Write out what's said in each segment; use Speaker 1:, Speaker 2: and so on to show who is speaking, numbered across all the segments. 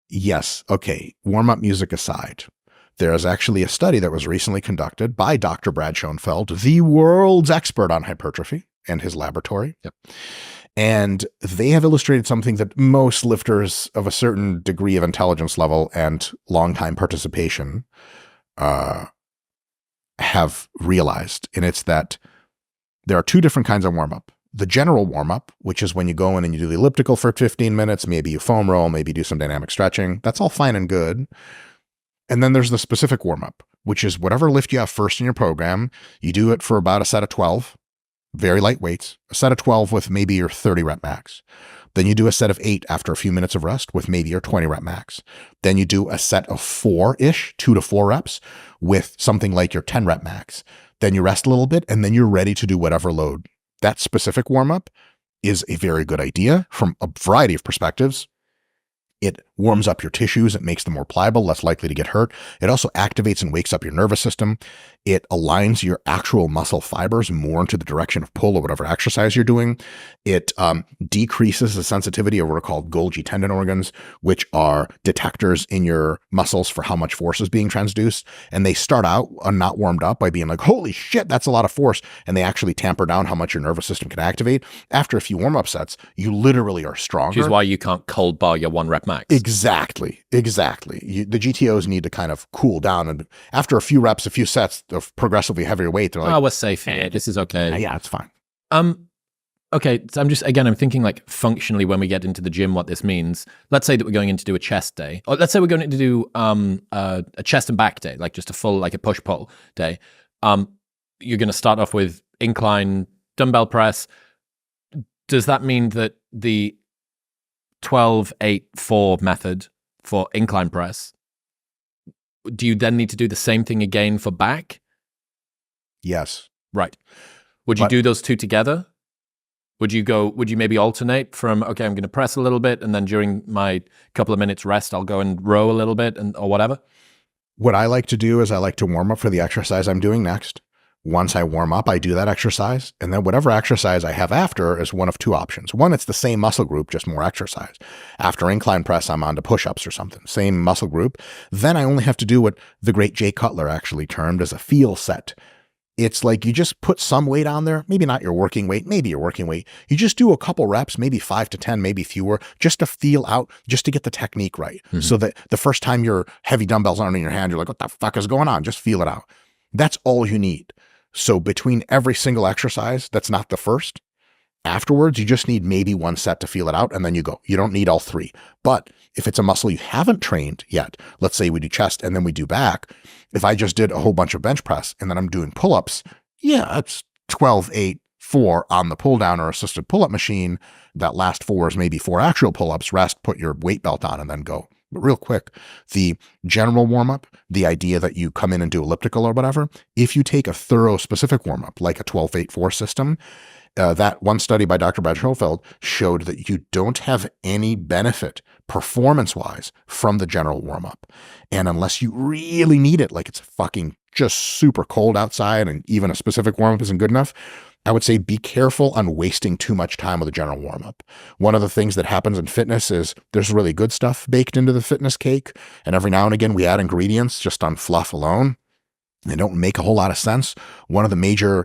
Speaker 1: Yes. Okay. Warm-up music aside, there is actually a study that was recently conducted by Dr. Brad Schoenfeld, the world's expert on hypertrophy, and his laboratory.
Speaker 2: Yep.
Speaker 1: And they have illustrated something that most lifters of a certain degree of intelligence level and long-time participation have realized. And it's that there are two different kinds of warm-up. The general warm-up, which is when you go in and you do the elliptical for 15 minutes, maybe you foam roll, maybe do some dynamic stretching. That's all fine and good. And then there's the specific warm-up, which is whatever lift you have first in your program. You do it for about a set of 12, very light weights, a set of 12 with maybe your 30 rep max. Then you do a set of 8 after a few minutes of rest with maybe your 20 rep max. Then you do a set of 4-ish, 2 to 4 reps with something like your 10 rep max. Then you rest a little bit, and then you're ready to do whatever load. That specific warm-up is a very good idea from a variety of perspectives. It warms up your tissues. It makes them more pliable, less likely to get hurt. It also activates and wakes up your nervous system. It aligns your actual muscle fibers more into the direction of pull or whatever exercise you're doing. It decreases the sensitivity of what are called Golgi tendon organs, which are detectors in your muscles for how much force is being transduced. And they start out not warmed up by being like, holy shit, that's a lot of force. And they actually tamper down how much your nervous system can activate. After a few warm-up sets, you literally are stronger.
Speaker 2: Which is why you can't cold bar your 1 rep max.
Speaker 1: Exactly. The GTOs need to kind of cool down. And after a few reps, a few sets of progressively heavier weight, they're like,
Speaker 2: oh, we're safe here. This is okay.
Speaker 1: Yeah, it's fine.
Speaker 2: Okay, so I'm thinking like functionally when we get into the gym, what this means. Let's say that we're going in to do a chest day, or let's say we're going in to do a chest and back day, like just a full, like a push-pull day. You're going to start off with incline dumbbell press. Does that mean that the 12-8-4 method for incline press, do you then need to do the same thing again for back?
Speaker 1: Yes.
Speaker 2: Right. Would you do those two together? Would you maybe alternate from, okay, I'm going to press a little bit, and then during my couple of minutes rest, I'll go and row a little bit or whatever?
Speaker 1: What I like to do is I like to warm up for the exercise I'm doing next. Once I warm up, I do that exercise, and then whatever exercise I have after is one of two options. One, it's the same muscle group, just more exercise. After incline press, I'm on to push-ups or something. Same muscle group. Then I only have to do what the great Jay Cutler actually termed as a feel set. It's like you just put some weight on there, maybe not your working weight, maybe your working weight. You just do a couple reps, maybe 5 to 10, maybe fewer, just to feel out, just to get the technique right. Mm-hmm. So that the first time your heavy dumbbells aren't in your hand, you're like, what the fuck is going on? Just feel it out. That's all you need. So between every single exercise, that's not the first. Afterwards, you just need maybe one set to feel it out, and then you go. You don't need all three. But if it's a muscle you haven't trained yet, let's say we do chest and then we do back. If I just did a whole bunch of bench press and then I'm doing pull-ups, yeah, it's 12-8-4 on the pull-down or assisted pull-up machine. That last 4 is maybe 4 actual pull-ups. Rest, put your weight belt on, and then go. But real quick, the general warm-up, the idea that you come in and do elliptical or whatever, if you take a thorough specific warm-up, like a 12-8-4 system, that one study by Dr. Brad Schoenfeld showed that you don't have any benefit performance-wise from the general warm-up. And unless you really need it, like it's fucking just super cold outside and even a specific warm-up isn't good enough, I would say be careful on wasting too much time with a general warm-up. One of the things that happens in fitness is there's really good stuff baked into the fitness cake. And every now and again, we add ingredients just on fluff alone. They don't make a whole lot of sense. One of the major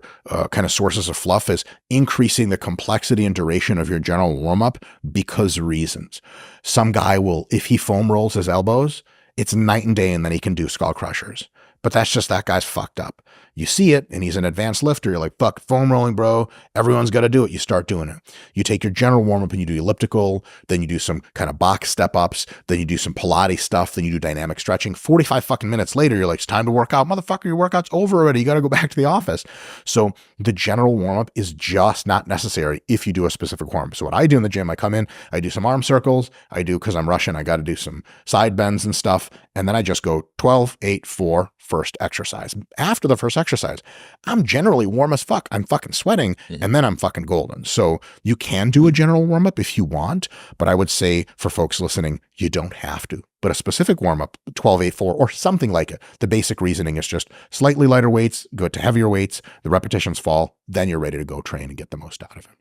Speaker 1: kind of sources of fluff is increasing the complexity and duration of your general warm-up because reasons. Some guy will, if he foam rolls his elbows, it's night and day, and then he can do skull crushers. But that's just that guy's fucked up. You see it, and he's an advanced lifter. You're like, fuck, foam rolling, bro. Everyone's got to do it. You start doing it. You take your general warm-up and you do elliptical. Then you do some kind of box step-ups. Then you do some Pilates stuff. Then you do dynamic stretching. 45 fucking minutes later, you're like, it's time to work out. Motherfucker, your workout's over already. You got to go back to the office. So the general warm-up is just not necessary if you do a specific warm-up. So what I do in the gym, I come in, I do some arm circles. I do, because I'm Russian, I got to do some side bends and stuff. And then I just go 12-8-4 first exercise. After the first exercise, I'm generally warm as fuck. I'm fucking sweating, and then I'm fucking golden. So you can do a general warm-up if you want, but I would say for folks listening, you don't have to. But a specific warm-up, 12-8-4 or something like it, the basic reasoning is just slightly lighter weights, go to heavier weights, the repetitions fall, then you're ready to go train and get the most out of it.